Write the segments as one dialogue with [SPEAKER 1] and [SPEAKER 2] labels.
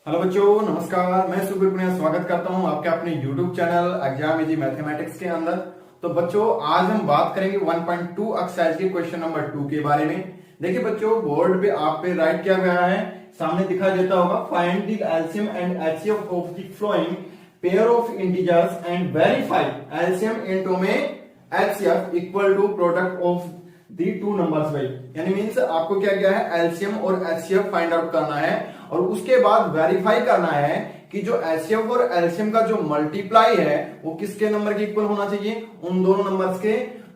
[SPEAKER 1] Hello बच्चों, नमस्कार। मैं सुबीर पुनिया स्वागत करता हूं आपके अपने YouTube channel exam easy mathematics के अंदर। तो बच्चों, आज हम बात करेंगे 1.2 एक्सरसाइज के क्वेश्चन नंबर 2 के बारे में। देखिए बच्चों, बोर्ड पे आप पे राइट किया गया है, सामने दिखाई देता होगा, find the LCM and HCF of the following pair of integers and verify LCM into में HCF equal to product of the two numbers भाई। यानी मींस आपको क्या किया है, एलसीएम और एचसीएफ फाइंड आउट करना है और उसके बाद वेरीफाई करना है कि जो एचसीएफ और एलसीएम का जो मल्टीप्लाई है वो किसके नंबर के इक्वल होना चाहिए, उन दोनों नंबर्स के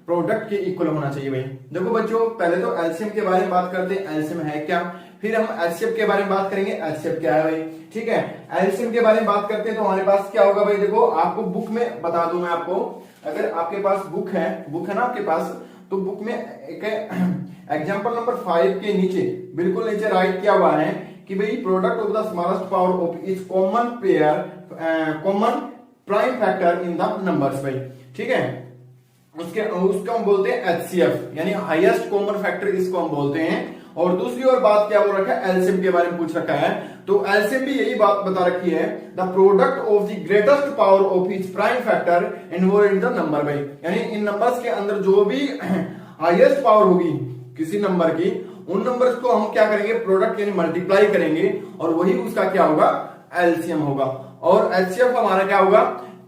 [SPEAKER 1] प्रोडक्ट के इक्वल होना चाहिए भाई। देखो बच्चों, पहले तो एलसीएम के बारे में बात करते हैं, एलसीएम है क्या, फिर हम एचसीएफ के बारे में बात करेंगे, एचसीएफ क्या है भाई। ठीक है, एलसीएम के बारे में बात करते हैं तो हमारे पास क्या होगा भाई। देखो, आपको बुक में बता दूं मैं आपको, अगर आपके पास बुक है ना आपके पास, तो बुक में एक एग्जाम्पल नंबर 5 के नीचे, बिल्कुल नीचे राइट किया हुआ है कि भाई product of the smallest power of is common pair common prime factor in the numbers भाई। ठीक है, उसको हम बोलते हैं एचसीएफ, यानी हाईएस्ट कॉमन फैक्टर इसको हम बोलते हैं। और दूसरी ओर बात क्या बोल रखा है, एलसीएम के बारे में पूछ रखा है, तो एलसीएम भी यही बात बता रखी है, the product of the greatest power of each prime factor involved in the number भाई। यानी इन नंबर्स के अंदर जो भी हाईएस्ट पावर होगी किसी नंबर की, उन नंबर्स को हम क्या करेंगे, प्रोडक्ट यानी मल्टीप्लाई करेंगे और वही उसका क्या होगा, एलसीएम होगा। और एचसीएफ हमारा क्या होगा,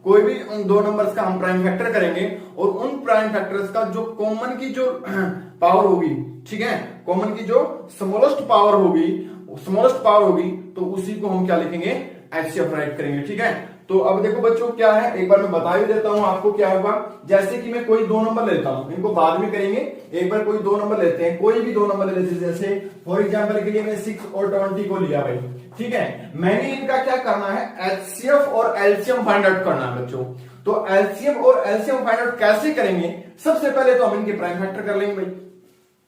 [SPEAKER 1] कोई भी उन दो नंबर्स का हम प्राइम फैक्टर करेंगे और उन प्राइम फैक्टर्स का जो कॉमन की जो पावर होगी, ठीक है, कॉमन की जो स्मॉलेस्ट पावर होगी तो उसी को हम क्या लिखेंगे, एचसीएफ राइट करेंगे। ठीक है, तो अब देखो बच्चों क्या है, एक बार मैं बता ही देता हूं आपको क्या होगा। जैसे कि मैं कोई दो नंबर लेता हूं, इनको बाद में करेंगे, एक बार कोई दो नंबर लेते हैं, कोई भी दो नंबर लेते हैं, जैसे फॉर एग्जांपल के लिए मैं 6 और 20 को लिया भाई। ठीक है, मैंने इनका क्या करना है, एचसीएफ और एलसीएम फाइंड आउट करना है बच्चों। तो एलसीएम और एलसीएम फाइंड आउट कैसे करेंगे, सबसे पहले तो हम इनके प्राइम फैक्टर कर लेंगे भाई।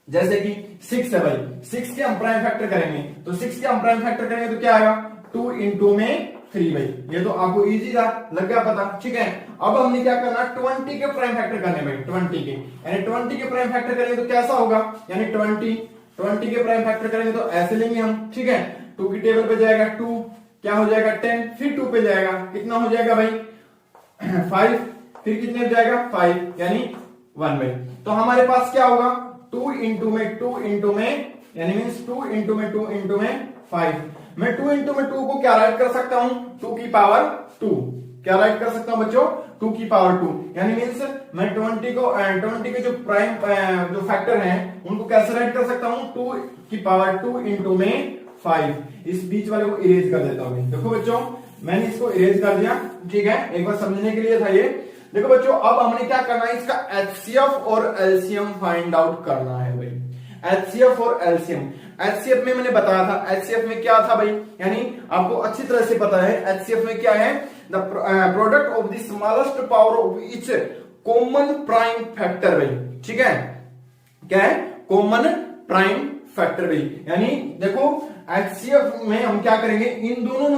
[SPEAKER 1] जैसे कि 6 है भाई, 6 के हम प्राइम फैक्टर करेंगे, तो 6 के हम प्राइम फैक्टर करेंगे तो क्या आएगा, 2 इंटू में 3 भाई। ये तो आपको इजी था, लग गया पता। ठीक है, अब हमने क्या करना, 20 के प्राइम फैक्टर करने भाई, 20 के, यानी 20 के प्राइम फैक्टर करेंगे तो कैसा होगा, यानी 20 के प्राइम फैक्टर करेंगे तो ऐसे लेंगे हम। ठीक है, 2 की टेबल पे जाएगा 2, क्या हो जाएगा 10, फिर 2 पे जाएगा, कितना हो जाएगा भाई 5, फिर कितने पे जाएगा 5, यानी 1 भाई। तो हमारे पास क्या होगा, 2 इंटू में यानी मीन्स 2 इंटू में 5। मैं 2 इंटू में 2 को क्या राइट कर सकता हूं, 2 की पावर 2, क्या राइट कर सकता हूं बच्चों, 2 की पावर 2, यानी मीन्स मैं 20 के जो प्राइम जो फैक्टर हैं उनको कैसे राइट कर सकता हूं, 2 की पावर 2 इंटू में 5। इस बीच वाले को इरेज कर देता हूं। देखो बच्चों, मैंने इसको इरेज कर दिया। ठीक है, एक बार समझने के लिए था ये। देखो बच्चों, अब हमने क्या करना है, इसका एचसीएफ और एलसीएम फाइंड आउट करना है भाई। एचसीएफ और एलसीएम, एचसीएफ में मैंने बताया था, एचसीएफ में क्या था भाई, यानी आपको अच्छी तरह से पता है एचसीएफ में क्या है, the product of the smallest power of each common prime factor भाई। ठीक है, क्या है, कॉमन प्राइम फैक्टर भाई। यानी देखो, एचसीएफ में हम क्या करेंगे, इन दोनों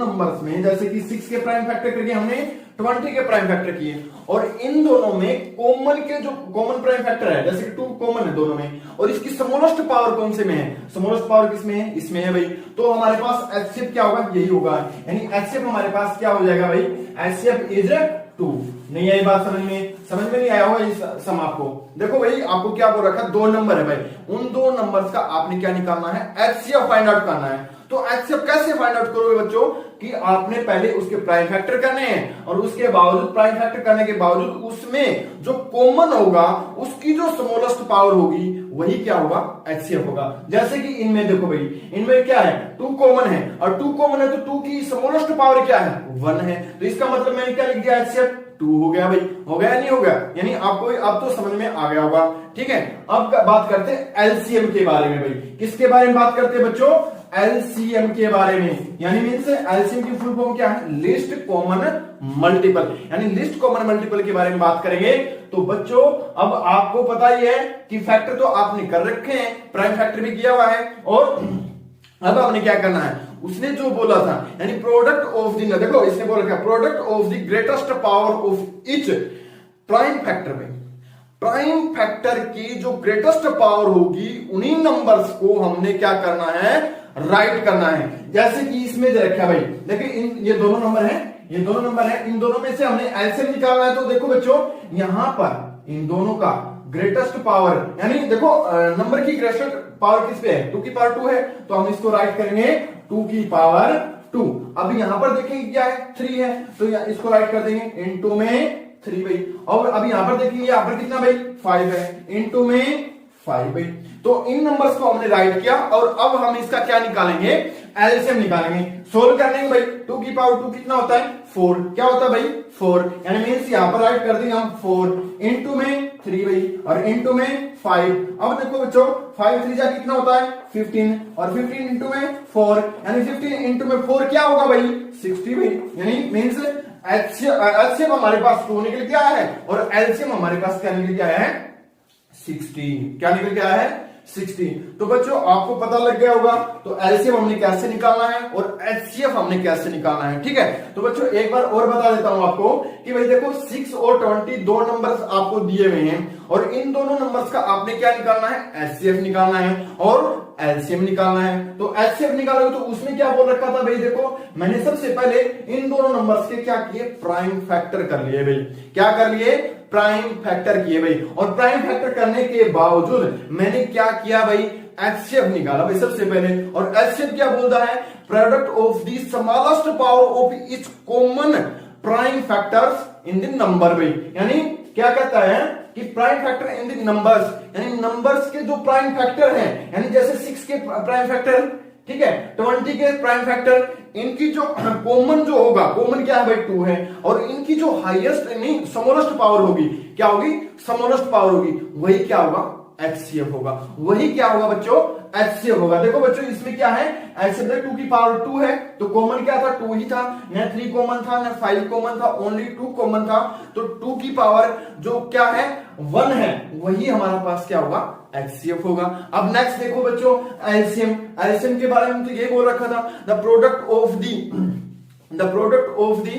[SPEAKER 1] नंबर्स में जैसे कि 6 के प्राइम फैक्टर करके हमने 20 के प्राइम फैक्टर किए, और इन दोनों में कॉमन के जो कॉमन प्राइम फैक्टर है, जैसे कि 2 कॉमन है दोनों में, और इसकी स्मॉलेस्ट पावर कौन से में है, स्मॉलेस्ट पावर किसमें है, इसमें है भाई। तो हमारे पास एचसीएफ क्या होगा, यही होगा, यानी एचसीएफ हमारे पास क्या हो जाएगा भाई, एचसीएफ इज 2। नहीं आई बात समझ में नहीं आया होगा इस सम आपको। देखो भाई, आपको क्या बोल रखा है, 2 नंबर है भाई, उन 2 नंबर्स का आपने क्या निकालना है, एचसीएफ फाइंड आउट करना है। तो एचसीएफ कैसे फाइंड आउट करोगे बच्चों, कि आपने पहले उसके प्राइम फैक्टर करने हैं और उसके बावजूद प्राइम फैक्टर करने के बावजूद उसमें जो कॉमन होगा उसकी जो स्मॉलेस्ट पावर होगी वही क्या होगा, एचसीएफ होगा। जैसे कि इनमें देखो भाई, इनमें क्या है, 2 कॉमन है, और 2 कॉमन है तो 2 की स्मॉलेस्ट पावर क्या है, 1 है। तो इसका मतलब मैंने क्या लिख दिया, एचसीएफ 2 हो गया भाई। हो गया नहीं हो गया, यानी आपको अब तो समझ में आ गया होगा। ठीक है, अब बात करते हैं एलसीएम के बारे में भाई। किसके बारे में बात करते हैं बच्चों, एलसीएम के बारे में, यानी मींस एलसीएम की फुल फॉर्म क्या है, लिस्ट कॉमन मल्टीपल, यानी लिस्ट कॉमन मल्टीपल के बारे में बात करेंगे। तो बच्चों, अब आपको पता ही है कि फैक्टर तो आपने कर रखे हैं, प्राइम फैक्टर भी किया हुआ है, और अब आपने क्या करना है, उसने जो बोला था, यानी प्रोडक्ट ऑफ द, देखो इसने बोला क्या, product of the greatest power of each prime factor में, प्राइम फैक्टर की जो ग्रेटेस्ट पावर होगी उन्हीं नंबर्स को हमने क्या करना है, राइट करना है। जैसे कि इसमें दे रखा है भाई, देखिए ये दोनों नंबर है, ये दोनों नंबर है, इन दोनों में से हमने एलसीएम निकालना है। तो देखो बच्चों यहां पर इन दोनों का ग्रेटेस्ट पावर, यानी देखो नंबर की ग्रेटेस्ट पावर किस पे है, 2 की पावर 2 है, तो हम इसको राइट करेंगे 2 की पावर 2। अब यहां पर देखिए क्या है, 3 है, तो इसको राइट कर देंगे इनटू में 3 भाई। और अब यहां पर देखिए यहां पर कितना भाई 5 है, इनटू में 5 भाई। तो इन नंबर्स को हमने राइट किया और अब हम इसका क्या निकालेंगे, एलसीएम निकालेंगे। सोल्व करने भाई 2 की पावर 2 कितना होता है 4, क्या होता है भाई 4, यानी मींस यहां पर राइट कर देंगे हम 4 इनटू में 3 भाई और इनटू में 5। अब देखो बच्चों 5 3 जा कितना होता है 15 और 15 इनटू में 4, यानी 15 इनटू में 4 क्या होगा भाई 60 भाई। यानी मींस एलसीएम हमारे पास 2 निकल के आया है और एलसीएम हमारे पास क्या निकल के आया है 16। क्या निकल के आया है 16। तो बच्चों आपको पता लग गया होगा, तो एलसीएम हमने कैसे निकालना है और एचसीएफ हमने कैसे निकालना है। ठीक है, तो बच्चों एक बार और बता देता हूं आपको कि भाई देखो 6 और 20 दो नंबर्स आपको दिए हुए हैं और इन दोनों नंबर्स का आपने क्या निकालना है, एचसीएफ निकालना है और एलसीएम निकालना है। तो एचसीएफ निकालोगे तो उसमें क्या बोल रखा था भाई, देखो मैंने सबसे पहले इन दोनों नंबर्स के क्या किए, प्राइम फैक्टर कर लिए भाई। क्या कर लिए, प्राइम फैक्टर किए भाई। और प्राइम फैक्टर करने के बावजूद मैंने क्या किया भाई, एचसीएफ निकाला भाई सबसे पहले। और एचसीएफ क्या बोलता है, product of the smallest power of each common prime factors in the number भाई। यानी क्या कहता है कि prime factor in the numbers, यानी नंबर्स के जो प्राइम फैक्टर हैं, यानी जैसे 6 के प्राइम फैक्टर, ठीक है, 20 के प्राइम फैक्टर, इनकी जो कॉमन जो होगा, कॉमन क्या है भाई 2 है, और इनकी जो हाईएस्ट नहीं स्मॉलेस्ट पावर होगी, क्या होगी स्मॉलेस्ट पावर होगी, वही क्या होगा एचसीएफ होगा। वही क्या होगा बच्चों, एचसीएफ होगा। देखो बच्चों इसमें क्या है, एचसीएफ 2 की पावर 2 है, तो कॉमन क्या था 2 ही था, न 3 कॉमन था न 5 कॉमन था, ओनली 2 कॉमन था। तो 2 की पावर जो क्या है 1 है, वही हमारे पास क्या होगा एचसीएफ होगा। अब नेक्स्ट देखो बच्चों एलसीएम। एलसीएम के बारे में तो ये बोल रखा था, द प्रोडक्ट ऑफ दी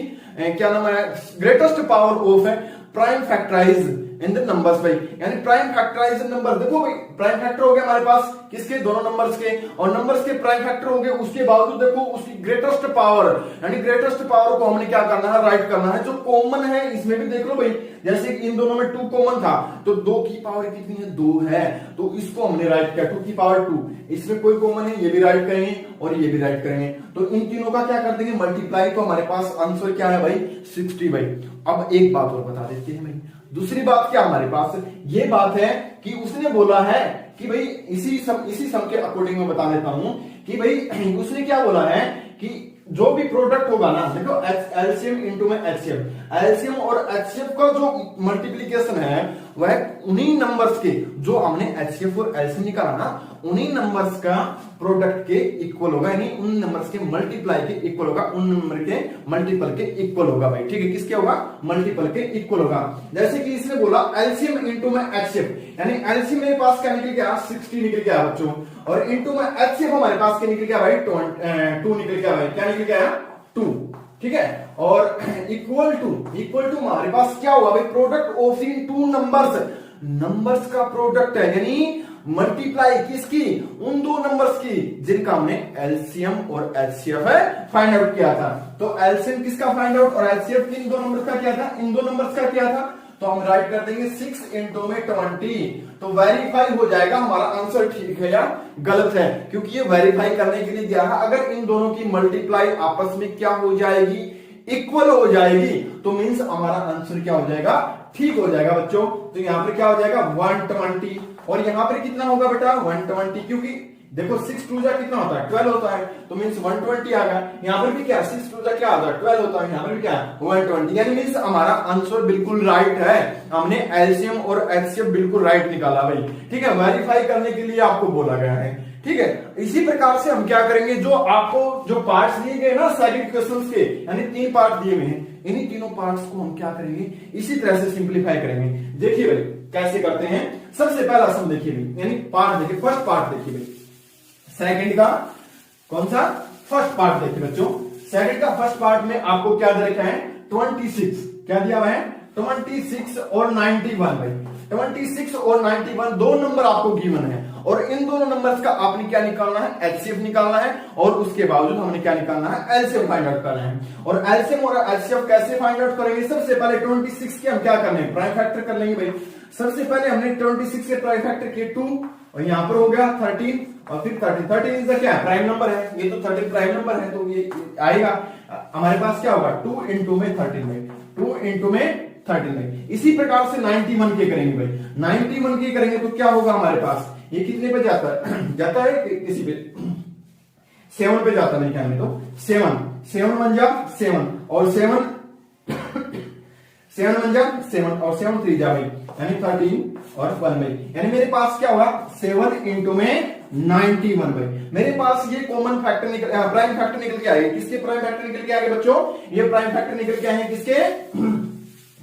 [SPEAKER 1] क्या नाम है, greatest power of prime factorize in the numbers भाई। यानी प्राइम फैक्टराइज नंबर, देखो भाई प्राइम फैक्टर हो गया हमारे पास किसके, दोनों नंबर्स के, और नंबर्स के प्राइम फैक्टर हो गए, उसके बावजूद देखो उसकी ग्रेटेस्ट पावर, यानी ग्रेटेस्ट पावर को हमने क्या करना है, राइट करना है। जो कॉमन है इसमें भी देख लो भाई, जैसे इन दोनों में 2 कॉमन था, तो 2 की पावर कितनी है 2 है, तो इसको हमने राइट किया 2 की पावर 2। इसमें कोई कॉमन है, ये भी राइट करेंगे और ये भी राइट करेंगे, तो इन तीनों का क्या कर देंगे मल्टीप्लाई, तो हमारे पास आंसर क्या है भाई 60 भाई। अब एक बात और बता देते हैं भाई, दूसरी बात क्या हमारे पास ये बात है कि उसने बोला है कि भाई इसी सम के अकॉर्डिंग मैं बता देता हूं कि भाई उसने क्या बोला है कि जो भी प्रोडक्ट होगा ना, देखो एलसीएम इनटू में एचसीएफ, एलसीएम और एचसीएफ का जो मल्टीप्लीकेशन है वह उन्हीं नंबर्स के, जो हमने एचसीएफ और एलसीएम निकाला ना, उन्हीं नंबर्स का प्रोडक्ट के इक्वल होगा, यानी उन नंबर्स के मल्टीप्लाई के इक्वल होगा, उन नंबर के मल्टीपल के इक्वल होगा भाई। ठीक है, किसके होगा मल्टीपल के इक्वल होगा। जैसे कि इसने बोला एलसीएम इनटू में एचसीएफ, यानी एलसीएम मेरे पास क्या निकल गया 60 निकल गया बच्चों, और इनटू में एचसीएफ हमारे पास क्या निकल गया भाई 2 निकल गया भाई, क्या निकल गया 2। ठीक है, और इक्वल टू हमारे पास क्या हुआ भाई, प्रोडक्ट ऑफ इन 2 नंबर्स का प्रोडक्ट है, यानी मल्टीप्लाई किसकी, उन 2 नंबर्स की जिनका हमने एलसीएम और एचसीएफ फाइंड आउट किया था। तो एलसीएम किसका फाइंड आउट और एचसीएफ किन 2 नंबर्स का किया था, इन 2 नंबर्स का किया था, तो हम राइट कर देंगे 6 इनटू में 20, तो वेरीफाई हो जाएगा हमारा आंसर ठीक है या गलत है, क्योंकि ये वेरीफाई करने के लिए दिया है। अगर इन दोनों की मल्टीप्लाई आपस में क्या हो जाएगी, इक्वल हो जाएगी, तो मींस हमारा आंसर क्या हो जाएगा, ठीक हो जाएगा बच्चों। तो यहां पर क्या हो जाएगा 120, और यहां पर कितना होगा बेटा 120, क्योंकि देखो 6 2 जा कितना होता है 12 होता है, तो मींस 120 आ गया। यहां पर भी क्या 6 2 जा क्या आता है 12 होता है, यहां पर भी क्या 120, यानी मींस हमारा आंसर बिल्कुल राइट है। हमने एलसीएम और एचसीएफ बिल्कुल राइट निकाला भाई। ठीक है, वेरीफाई करने के लिए आपको बोला गया है। ठीक है, इसी प्रकार से हम क्या करेंगे, जो आपको जो पार्ट्स दिए गए ना साइड क्वेश्चंस के, यानी 3 पार्ट दिए हुए हैं, इन्हीं तीनों पार्ट्स को हम क्या करेंगे, इसी तरह से सिंप्लीफाई करेंगे। देखिए भाई कैसे करते हैं, सबसे पहला सम देखिए भाई, यानी पार्ट देखिए, फर्स्ट पार्ट देखिए भाई, सेकंड का कौन सा फर्स्ट पार्ट देखिए बच्चों, सेकंड का फर्स्ट पार्ट में आपको क्या दे रखा है 26, क्या दिया हुआ है 26 और 91 भाई। 26 और 91 दो नंबर आपको गिवन है और इन दोनों नंबर्स का आपने क्या निकालना है, एचसीएफ निकालना है और उसके बावजूद हमने क्या निकालना है, एलसीएम फाइंड आउट करना है। और एलसीएम और एचसीएफ कैसे फाइंड आउट करेंगे, सबसे पहले 26 के हम क्या करने हैं, प्राइम फैक्टर कर लेंगे भाई। सबसे पहले हमने 26 के प्राइम फैक्टर किए 2 और यहां पर हो गया 13 और फिर 13 इज द क्या प्राइम नंबर है, ये तो 13 प्राइम नंबर है तो ये आएगा हमारे पास क्या होगा 2 into में 13 में 2 into में 13 में। इसी प्रकार से 91 के करेंगे भाई, 91 के करेंगे तो क्या होगा हमारे पास, ये कितने पे जाता है जाता है किसी पे 7 पे जाता है, क्या तो 7 बन जा 7 और 7 बन जा 7 और 7 3 जा भाई यानी 13 और 1 भाई, यानी मेरे पास क्या होगा 7 into में 91 भाई। मेरे पास ये कॉमन फैक्टर निकल प्राइम फैक्टर निकल के आए, किसके प्राइम फैक्टर निकल के आए बच्चों, ये प्राइम फैक्टर निकल के आए किसके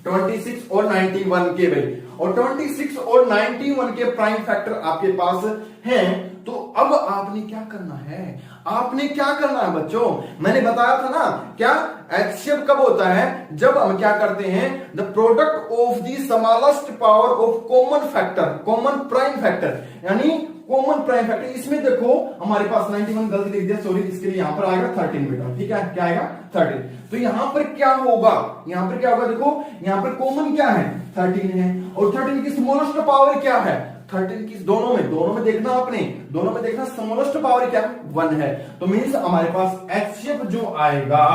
[SPEAKER 1] 26 और 91 के भाई। और 26 और 91 के प्राइम फैक्टर आपके पास हैं तो अब आपने क्या करना है, आपने क्या करना है बच्चों, मैंने बताया था ना क्या एचसीएफ कब होता है, जब हम क्या करते हैं the product of the smallest power of common factor, common prime factor यानी कॉमन प्राइम फैक्टर। इसमें देखो हमारे पास 91 गलत लिख दिया सॉरी, इसके लिए यहां पर आएगा 13 बेटा, ठीक है क्या आएगा 13। तो यहां पर क्या होगा, यहां पर क्या होगा देखो यहां पर कॉमन क्या है 13 है और 13 की स्मॉलेस्ट पावर क्या है 13 की, दोनों में देखना आपने, दोनों में देखना स्मॉलेस्ट पावर क्या 1 है। तो मींस हमारे पास एचसीएफ जो आएगा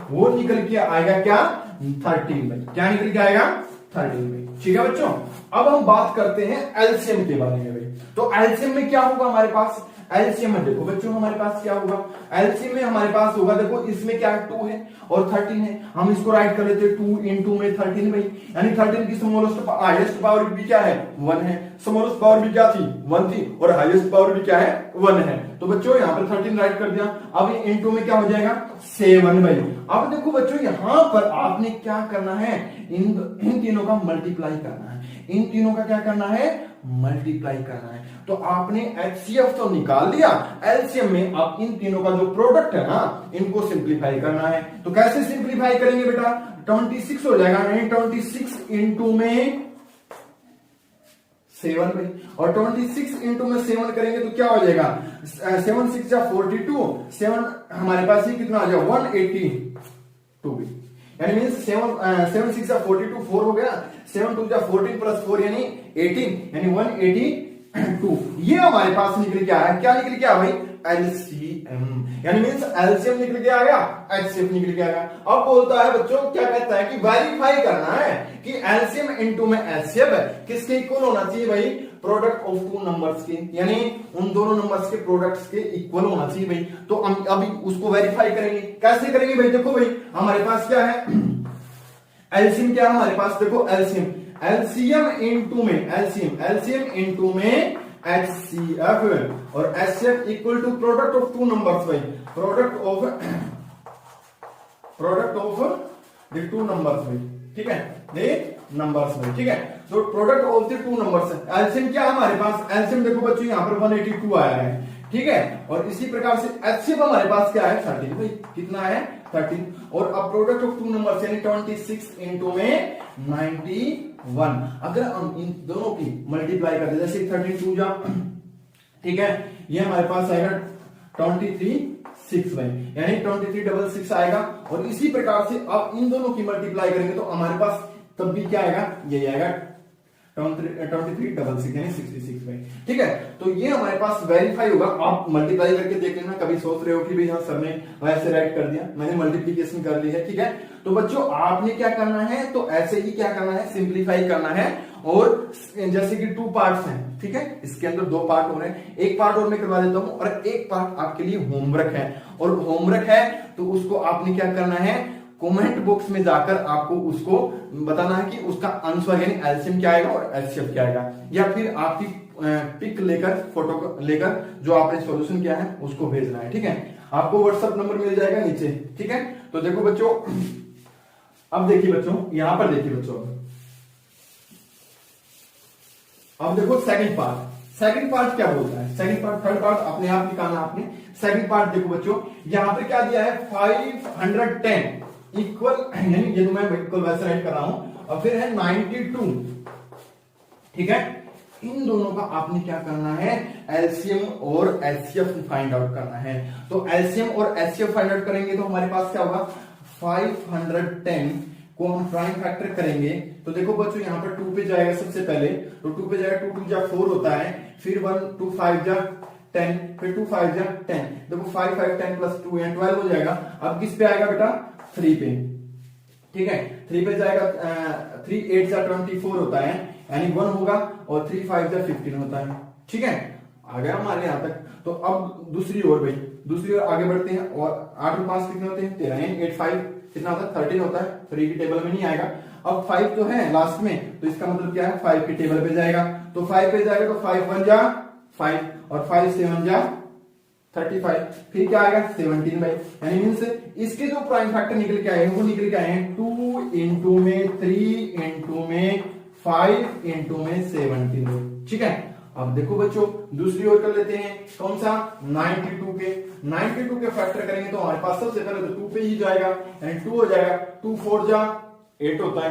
[SPEAKER 1] वो निकल के आएगा क्या 13 में, क्या निकल के आएगा 13 में, ठीक है बच्चों। अब हम बात करते हैं एलसीएम के बारे में भाई। तो एलसीएम में क्या होगा हमारे पास, एलसीएम में देखो बच्चों हमारे पास क्या होगा, एलसीएम में हमारे पास होगा देखो इसमें क्या 2 है और 13 है, हम इसको राइट कर लेते हैं 2 into में 13 भाई, यानी 13 की स्मॉलेस्ट हाईएस्ट पावर भी क्या है 1 है, स्मॉलेस्ट पावर भी क्या थी 1 थी और हाईएस्ट पावर भी क्या है 1 है। तो बच्चों यहां पर 13 राइट कर दिया, अब ये into में क्या हो जाएगा 7 भाई। अब देखो बच्चों यहां पर आपने क्या करना है, इन तीनों का मल्टीप्लाई करना है, इन तीनों का क्या करना है मल्टीप्लाई करना है। तो आपने एचसीएफ तो निकाल लिया, एलसीएम में आप इन तीनों का जो प्रोडक्ट है ना इनको सिंप्लीफाई करना है। तो कैसे सिंप्लीफाई करेंगे बेटा, 26 हो जाएगा, 26 into में 7 भाई और 26 into में 7 करेंगे तो क्या हो जाएगा 7 6 जा 42, 7 हमारे पास ये कितना आ जाएगा 182 भी, यानी मीन 7 6 जा 42 4 हो गया, 7 2 जा 14 प्लस 4 यानी 18 यानी 182। ये हमारे पास निकल के आया, क्या निकल के आया भाई एलसीएम, यानी मींस एलसीएम निकल के आया, एचसीएफ निकल के आया। अब बोलता है बच्चों क्या कहता है कि वेरीफाई करना है कि एलसीएम इनटू में एचसीएफ है किसके इक्वल होना चाहिए भाई, प्रोडक्ट ऑफ 2 नंबर्स के, यानी उन दोनों नंबर्स के प्रोडक्ट्स के इक्वल होना चाहिए भाई। तो हम अभी उसको वेरीफाई करेंगे, कैसे करेंगे भाई, देखो भाई हमारे पास क्या है एलसीएम, क्या है हमारे पास देखो एलसीएम इनटू में एलसीएम इनटू में एचसीएफ और HCF equal to product of 2 numbers भाई, प्रोडक्ट ऑफ द 2 नंबर्स भाई, ठीक है द नंबर्स भाई, ठीक है। तो प्रोडक्ट ऑफ द 2 नंबर्स है, एलसीएम क्या है हमारे पास, एलसीएम देखो बच्चों यहां पर 182 आया है, ठीक है। और इसी प्रकार से एचसीएफ हमारे पास क्या है 13 भाई, कितना है 13। और अब प्रोडक्ट ऑफ 2 नंबर्स यानी 26 into में 91, अगर हम इन दोनों की मल्टीप्लाई करते जैसे 13 2 जा, ठीक है, ये हमारे पास आएगा 23 6 भाई, यानी 23 6 आएगा। और इसी प्रकार से अब इन दोनों की मल्टीप्लाई करेंगे तो हमारे पास तब भी क्या आएगा, ये आएगा 23 6 यानी 66 भाई, ठीक है। तो ये हमारे पास वेरीफाई होगा, आप मल्टीप्लाई करके देख लेना, कभी सोच रहे हो कि भाई हाँ सर ने वैसे राइट कर दिया, मैंने मल्टीप्लीकेशन कर ली है, ठीक है। तो बच्चों आपने क्या करना है, तो ऐसे ही क्या करना है सिंप्लीफाई करना है। और जैसे कि 2 पार्ट्स हैं, ठीक है, इसके अंदर 2 पार्ट हो रहे हैं, एक पार्ट और मैं करवा देता हूं और एक पार्ट आपके लिए होमवर्क है। और होमवर्क है तो उसको आपने क्या करना है, कमेंट बॉक्स में जाकर आपको उसको बताना है कि उसका आंसर यानी एलसीएम क्या आएगा और एचसीएफ क्या आएगा, या फिर आपकी पिक लेकर फोटो लेकर जो आपने सॉल्यूशन किया है उसको भेजना है, ठीक है। आपको व्हाट्सएप नंबर मिल जाएगा नीचे, ठीक है। तो देखो बच्चों, अब देखिए बच्चों, यहां पर देखिए बच्चों, अब देखो सेकंड पार्ट क्या बोलता है, सेकंड पार्ट थर्ड पार्ट अपने आप निकालना आपने। सेकंड पार्ट देखो बच्चों, यहां पर क्या दिया है 510 इक्वल, यानी ये तो मैं इक्वल वैसे राइट कर रहा हूं, और फिर है 92, ठीक है। इन दोनों का आपने क्या करना है, एलसीएम और एचसीएफ फाइंड आउट करना है। तो एलसीएम और एचसीएफ फाइंड आउट करेंगे तो हमारे पास क्या होगा, 510 को हम प्राइम फैक्टर करेंगे तो देखो बच्चों यहाँ पर 2 पे जाएगा सबसे पहले, तो 2 पे जाएगा, 2 2 जा 4 होता है, फिर 1 2 5 जा 10, फिर 2 5 जा 10, देखो 5 5 10 प्लस 2 या 12 हो जाएगा। अब किस पे आएगा बेटा, 3 पे, ठीक है, 3 पे जाएगा, 3 8 जा 24 होता है, यानी 1 होगा, और 3 5 जा 15 होता है, ठीक है, आ गया हमारे यहाँ तक। तो अब दूसरी ओर भाई, दूसरी ओर आगे बढ़ते हैं, और 8 और 5 कितने होते हैं, 13, 8 5 कितना होता है, 13 होता है, 3 की टेबल में नहीं आएगा। अब 5 तो है लास्ट में, तो इसका मतलब क्या है, 5 की टेबल पे जाएगा, तो 5 पे जाएगा तो 5 1 जा 5, और 5 7 जा 35, फिर क्या आएगा 17 भाई, यानी मींस इसके जो प्राइम फैक्टर निकल के आए हैं वो निकल के आए हैं 2 इंटू में 3 इंटू में 5 इंटू में 17, ठीक है। अब देखो बच्चों दूसरी ओर कर लेते हैं, कौन सा, 92 के, 92 के फैक्टर करेंगे तो हमारे पास सबसे पहले तो 2 पे ही जाएगा, यानी 2 हो जाएगा, 2 4 जा 8 होता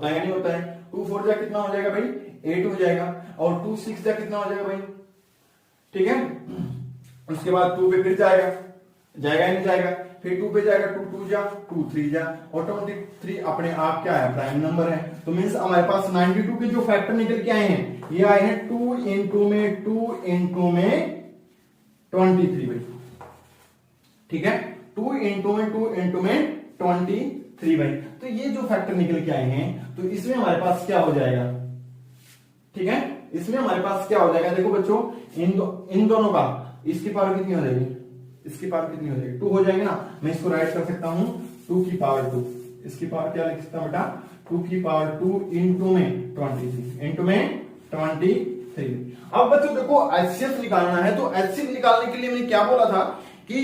[SPEAKER 1] है या नहीं होता है, 2 4 जा कितना हो जाएगा भाई, 8 हो जाएगा, और 2 6 जा कितना हो जाएगा भाई, ठीक है। उसके बाद 2 पे फिर जाएगा या नहीं जाएगा, फिर 2 पे जाएगा, 2 2 जा 2 3 जा, ऑटोमेटिक 3 अपने आप क्या है, प्राइम नंबर है। तो मींस हमारे पास 92 के जो फैक्टर निकल के आए हैं ये आए हैं 2 इंटू में 2 इंटू में 23 भाई, ठीक है, 2 इंटू में 2 इंटू में 23 भाई। तो ये जो फैक्टर निकल के आए हैं तो इसमें हमारे पास क्या हो जाएगा, ठीक है, इसमें हमारे पास क्या हो जाएगा, देखो बच्चों इन दोनों का, इसकी पावर कितनी हो जाएगी, इसकी पावर कितनी हो जाएगी, 2 हो जाएगी ना, मैं इसको राइट कर सकता हूं 2 की पावर 2, इसकी पावर क्या लिख सकता हूं बेटा, 2 की पावर 2 इंटू में 23 इंटू में 23। अब बच्चों देखो एचसीएफ निकालना है, तो एचसीएफ निकालने के लिए मैंने क्या बोला था कि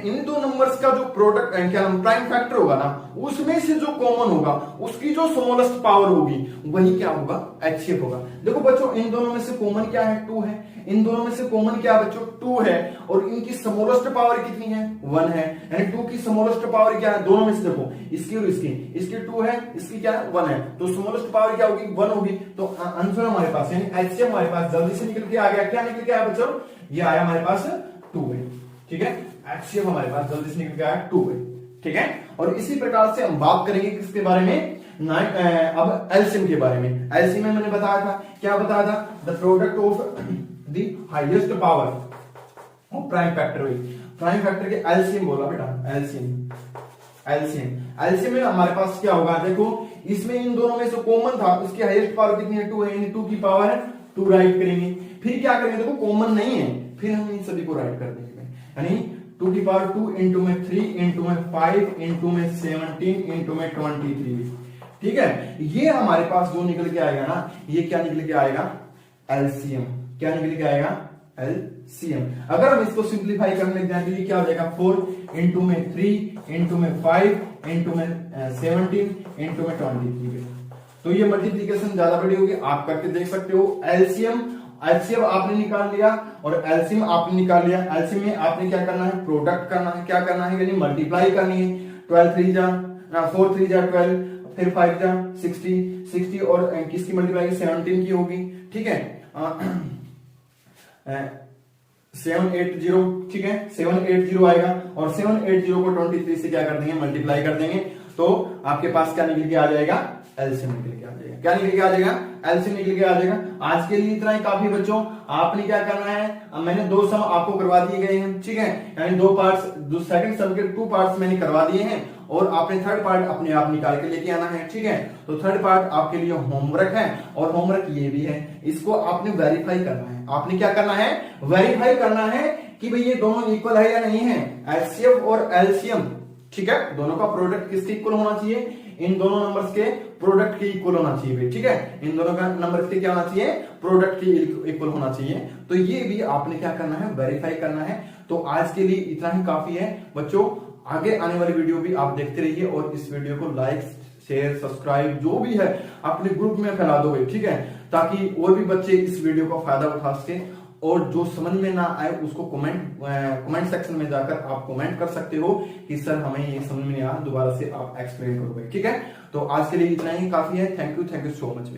[SPEAKER 1] इन दो नंबर्स का जो प्रोडक्ट क्या प्राइम फैक्टर होगा ना, उसमें से जो कॉमन होगा उसकी जो स्मॉलेस्ट पावर होगी वही क्या होगा, एचसीएफ होगा। देखो बच्चों इन दोनों में से कॉमन क्या है, 2 है, इन दोनों में से कॉमन क्या है बच्चों, 2 है, और इनकी स्मॉलेस्ट पावर कितनी है, 1 है, यानी 2 की स्मॉलेस्ट पावर क्या है, दोनों में से देखो इसकी और इसकी 2 है, इसकी क्या है 1 है, तो स्मॉलेस्ट पावर क्या होगी, 1 होगी। तो आंसर हमारे पास यानी एचसीएफ हमारे पास जल्दी से निकल के आ गया, क्या निकल के आया बच्चों, ये आया हमारे पास 2 है, ठीक है, एचसीएफ हमारे पास जल्दी से निकल के आया 2 है, ठीक है। और इसी प्रकार से हम बात करेंगे किसके बारे में, अब एलसीएम के बारे में। एलसीएम में मैंने बताया था, क्या बताया था, the product of the highest power of prime factor, prime factor के एलसीएम बोला बेटा, एलसीएम में हमारे पास क्या होगा, देखो इसमें इन दोनों में से कॉमन था, उसकी हाईएस्ट पावर कितनी है, 2 है, यानी 2 की पावर है 2 राइट करेंगे, फिर क्या करेंगे, देखो कॉमन नहीं है, फिर हम इन सभी को राइट कर देंगे, यानी 2 की पावर 2 इंटू में 3 इंटू में 5 इंटू में 17 इंटू में 23, ठीक है। ये हमारे पास जो निकल के आएगा ना, ये क्या निकल के आएगा, एलसीएम, क्या निकल के आएगा, एलसीएम। अगर हम इसको सिंप्लीफाई करने लग जाए तो ये क्या हो जाएगा, 4 इंटू में 3 इंटू में 5 इंटू में 17 इंटू में 23। तो ये मल्टीप्लीकेशन ज्यादा बड़ी होगी, आप करके देख सकते हो। एलसीएम आपने निकाल लिया और एलसीएम आपने निकाल लिया। एलसीएम में आपने क्या करना है, प्रोडक्ट करना है, क्या करना है, यानी मल्टीप्लाई करनी है, 12 3 जा 4 3 जा 12, फिर 5 जा 60 और किसकी मल्टीप्लाई 17 की होगी, ठीक है, 780, ठीक है, 780 आएगा, और 780 को 23 से क्या कर देंगे, मल्टीप्लाई कर देंगे, तो आपके पास क्या निकल के आ जाएगा, एलसीएम निकल के आ जाएगा। क्या निकल के आ जाएगा, एलसीएम निकल के आ जाएगा। आज के लिए इतना ही काफी बच्चों, आपने क्या करना है, मैंने 2 सम आपको करवा दिए गए हैं, ठीक है, यानी 2 पार्ट्स, सेकंड सम के 2 पार्ट्स मैंने करवा दिए हैं, और आपने थर्ड पार्ट अपने आप निकाल के लेके आना है, ठीक है। तो थर्ड पार्ट आपके लिए होमवर्क है, और होमवर्क ये भी है, इसको आपने वेरीफाई करना है। आपने क्या करना है, वेरीफाई करना है कि भाई ये दोनों इक्वल है या नहीं है, एचसीएफ और एलसीएम, ठीक है, दोनों का प्रोडक्ट किसके इक्वल होना चाहिए, इन दोनों नंबर्स के प्रोडक्ट के इक्वल होना चाहिए, ठीक है, इन दोनों का नंबर के क्या होना चाहिए, प्रोडक्ट के इक्वल होना चाहिए। तो ये भी आपने क्या करना है, वेरीफाई करना है। तो आज के लिए इतना ही काफी है बच्चों, आगे आने वाली वीडियो भी आप देखते रहिए, और इस वीडियो को लाइक शेयर सब्सक्राइब जो भी है अपने ग्रुप में फैला दो, ठीक है, ताकि और भी बच्चे इस वीडियो का फायदा उठा सके। और जो समझ में ना आए उसको कमेंट सेक्शन में जाकर आप कमेंट कर सकते हो कि सर हमें ये समझ में नहीं आया, दोबारा से आप एक्सप्लेन करोगे, ठीक है। तो आज के लिए इतना ही काफी है। Thank you so much.